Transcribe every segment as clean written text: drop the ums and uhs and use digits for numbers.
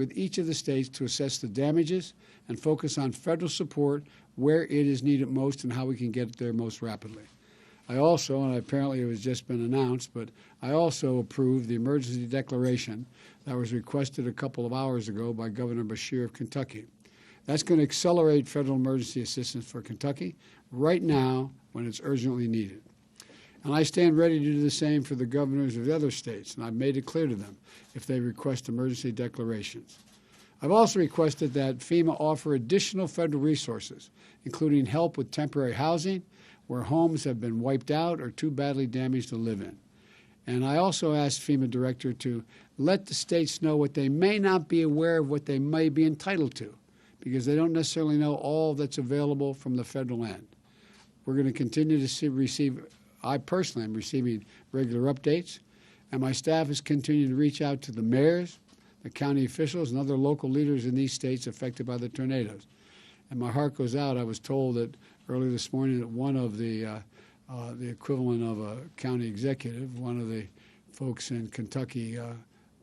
with each of the states to assess the damages and focus on federal support where it is needed most and how we can get it there most rapidly. I also, and apparently it has just been announced, but I also approved the emergency declaration that was requested a couple of hours ago by Governor Beshear of Kentucky. That's going to accelerate federal emergency assistance for Kentucky right now when it's urgently needed. And I stand ready to do the same for the governors of the other states, and I've made it clear to them if they request emergency declarations. I've also requested that FEMA offer additional federal resources, including help with temporary housing where homes have been wiped out or too badly damaged to live in. And I also asked FEMA director to let the states know what they may not be aware of, what they may be entitled to, because they don't necessarily know all that's available from the federal end. We're going to continue to receive, I personally am receiving regular updates, and my staff is continuing to reach out to the mayors, the county officials, and other local leaders in these states affected by the tornadoes. And my heart goes out. I was told that early this morning that one of the equivalent of a county executive, one of the folks in Kentucky,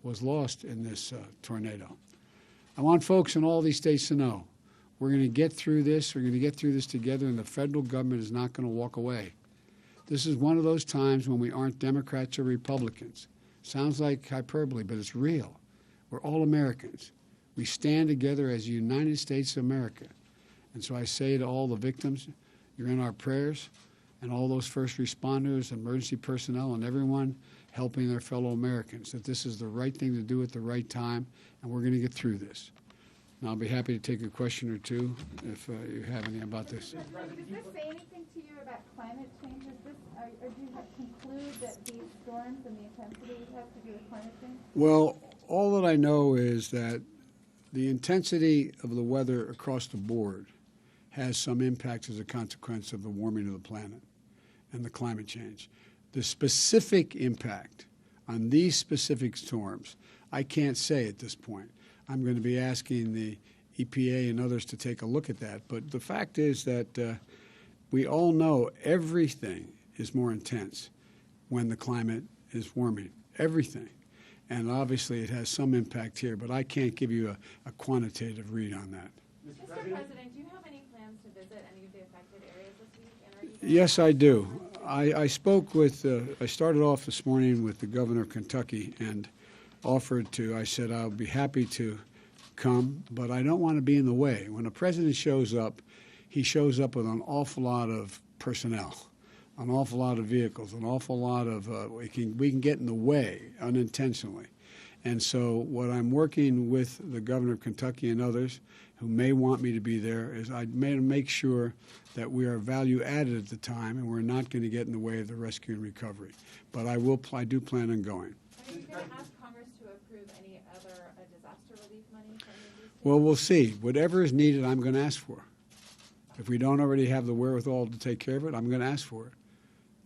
was lost in this tornado. I want folks in all these states to know we're going to get through this. We're going to get through this together, and the federal government is not going to walk away. This is one of those times when we aren't Democrats or Republicans. Sounds like hyperbole, but it's real. We're all Americans. We stand together as the United States of America. And so I say to all the victims, you're in our prayers, and all those first responders, emergency personnel, and everyone helping their fellow Americans, that this is the right thing to do at the right time, and we're going to get through this. And I'll be happy to take a question or two if you have any about this. Does this say anything to you about climate change? Or do you conclude that these storms and the intensity have to do with climate change? Well, all that I know is that the intensity of the weather across the board has some impact as a consequence of the warming of the planet and the climate change. The specific impact on these specific storms, I can't say at this point. I'm going to be asking the EPA and others to take a look at that. But the fact is that we all know everything is more intense when the climate is warming, everything. And obviously it has some impact here, but I can't give you a quantitative read on that. Mr. President, do you have any plans to visit any of the affected areas this week? And are you Yes, I do. I spoke with, I started off this morning with the governor of Kentucky and offered to, I said, I'll be happy to come, but I don't want to be in the way. When a president shows up, he shows up with an awful lot of personnel, an awful lot of vehicles, an awful lot of, we can get in the way unintentionally. And so what I'm working with the governor of Kentucky and others who may want me to be there is I make sure that we are value added at the time and we're not going to get in the way of the rescue and recovery. But I do plan on going. Are you going to ask Congress to approve any other disaster relief money for any of these states? Well, we'll see. Whatever is needed, I'm going to ask for. If we don't already have the wherewithal to take care of it, I'm going to ask for it.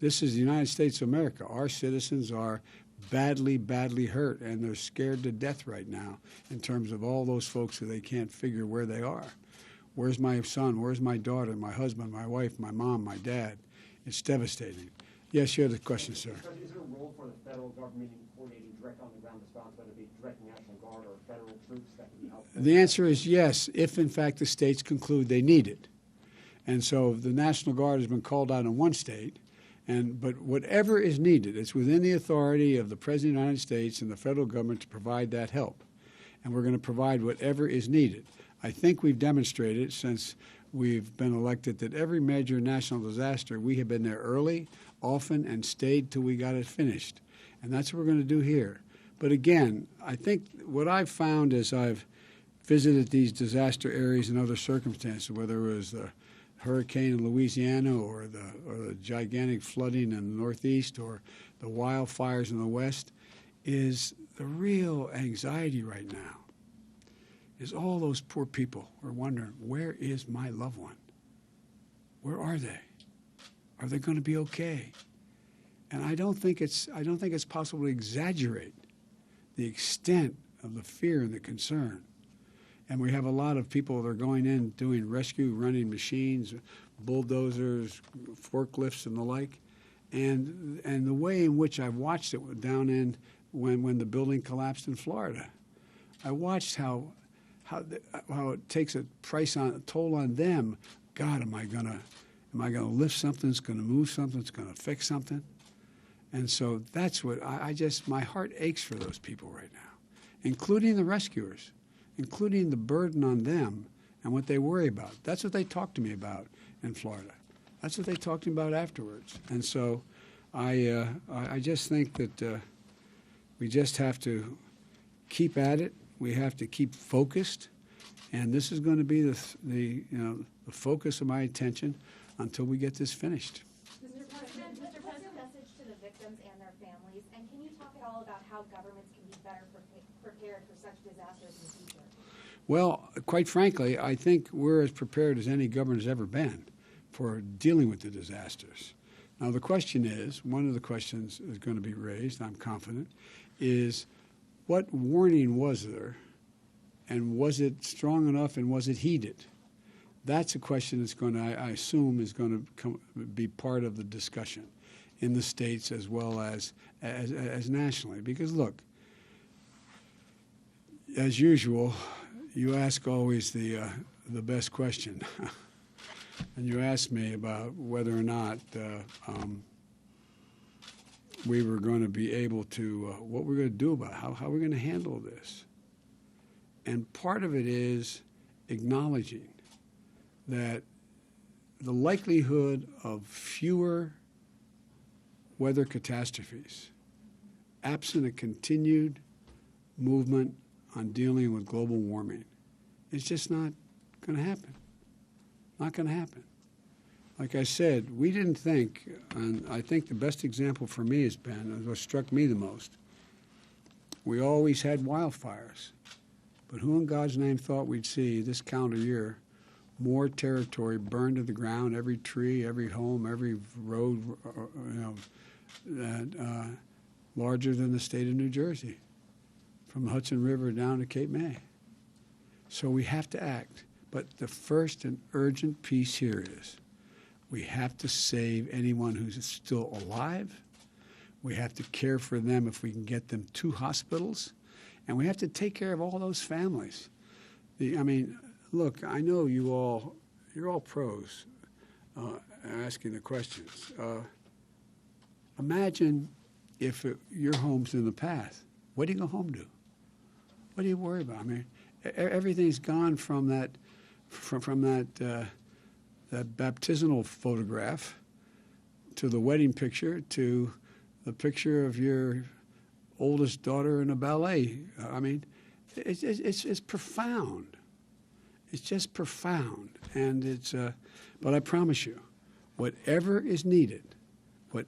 This is the United States of America. Our citizens are badly, badly hurt, and they're scared to death right now in terms of all those folks who they can't figure where they are. Where's my son? Where's my daughter, my husband, my wife, my mom, my dad? It's devastating. Yes, you had a question, sir. Is there a role for the federal government in coordinating direct on-the-ground response, whether it be direct National Guard or federal troops that can be helpful? The answer is yes, if in fact the states conclude they need it. And so the National Guard has been called out in one state, but whatever is needed, it's within the authority of the President of the United States and the federal government to provide that help. And we're going to provide whatever is needed. I think we've demonstrated since we've been elected that every major national disaster, we have been there early, often, and stayed till we got it finished. And that's what we're going to do here. But again, I think what I've found as I've visited these disaster areas in other circumstances, whether it was the hurricane in Louisiana or the gigantic flooding in the Northeast or the wildfires in the West, is the real anxiety right now is all those poor people are wondering, where is my loved one? Where are they? Are they going to be okay? And I don't think it's possible to exaggerate the extent of the fear and the concern. And we have a lot of people that are going in doing rescue, running machines, bulldozers, forklifts, and the like. And the way in which I've watched it down in when the building collapsed in Florida, I watched how it takes a toll on them. God, am I gonna lift something? It's gonna move something. It's gonna fix something. And so that's what my heart aches for those people right now, including the rescuers, including the burden on them and what they worry about. That's what they talk to me about in Florida. That's what they talked to me about afterwards. And so I just think that we just have to keep at it. We have to keep focused. And this is going to be the focus of my attention until we get this finished. Mr. President, what's your message to the victims and their families? And can you talk at all about how governments can be better prepared for such disasters in the future? Well, quite frankly, I think we're as prepared as any government has ever been for dealing with the disasters. Now, the question is, one of the questions is going to be raised, I'm confident, is what warning was there, and was it strong enough, and was it heeded? That's a question that's going to, I assume, is going to be part of the discussion in the states as well as nationally. Because, look, as usual, you ask always the best question. And you asked me about whether or not we were going to be able to, what we're going to do about it, how we're going to handle this. And part of it is acknowledging that the likelihood of fewer weather catastrophes, absent a continued movement on dealing with global warming, is just not going to happen. Not going to happen. Like I said, we didn't think, and I think the best example for me has been, and what struck me the most, we always had wildfires. But who in God's name thought we'd see this calendar year more territory burned to the ground, every tree, every home, every road, larger than the state of New Jersey, from the Hudson River down to Cape May. So we have to act. But the first and urgent piece here is we have to save anyone who's still alive. We have to care for them if we can get them to hospitals. And we have to take care of all those families. Look, I know you're all pros asking the questions. Imagine if your home's in the path. What do you go home to? What do you worry about? I mean, everything's gone from that baptismal photograph to the wedding picture to the picture of your oldest daughter in a ballet. I mean, it's profound. It's just profound, and but I promise you, whatever is needed, the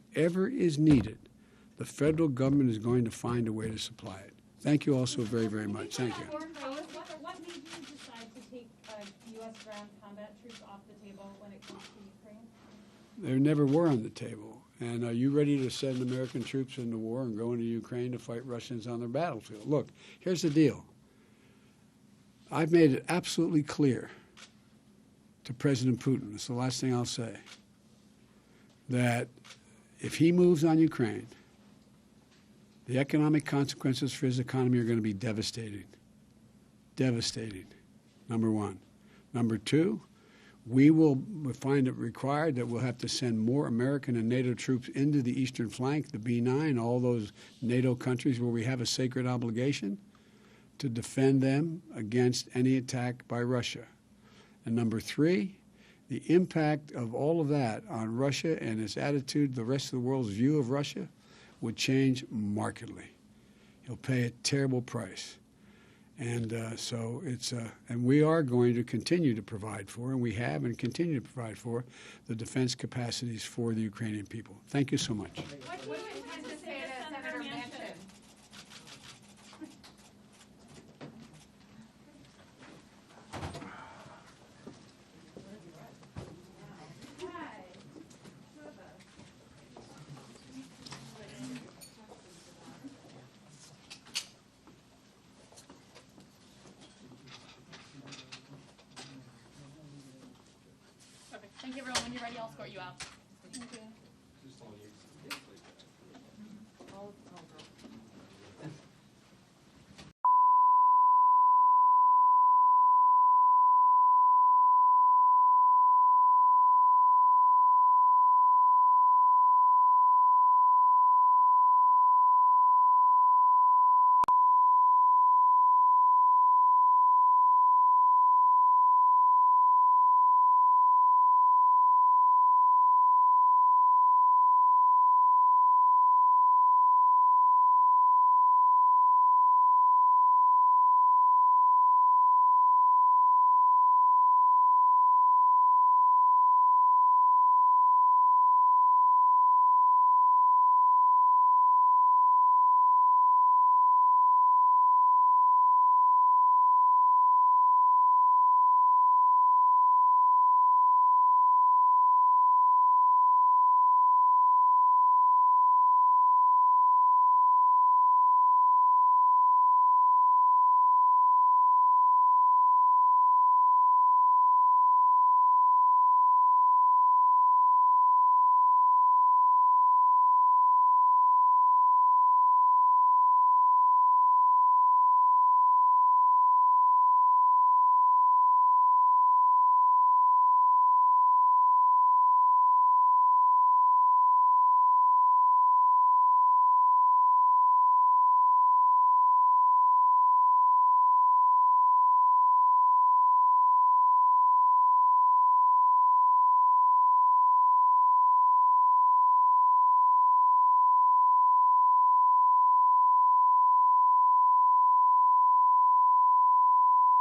federal government is going to find a way to supply it. Thank you all so very, very much. Thank you. What made you decide to take U.S. ground combat troops off the table when it comes to Ukraine? They never were on the table. And are you ready to send American troops into war and go into Ukraine to fight Russians on their battlefield? Look, here's the deal. I've made it absolutely clear to President Putin, it's the last thing I'll say, that if he moves on Ukraine, the economic consequences for his economy are going to be devastating. Devastating, number one. Number two, we will find it required that we'll have to send more American and NATO troops into the eastern flank, the B9, all those NATO countries where we have a sacred obligation to defend them against any attack by Russia. And number three, the impact of all of that on Russia and its attitude, the rest of the world's view of Russia, would change markedly. He'll pay a terrible price. And so it's, and we are going to continue to provide for, and we have and continue to provide for, the defense capacities for the Ukrainian people. Thank you so much. What do you intend to say to Senator Manchin? Perfect. Thank you, everyone. When you're ready, I'll escort you out. Thank you.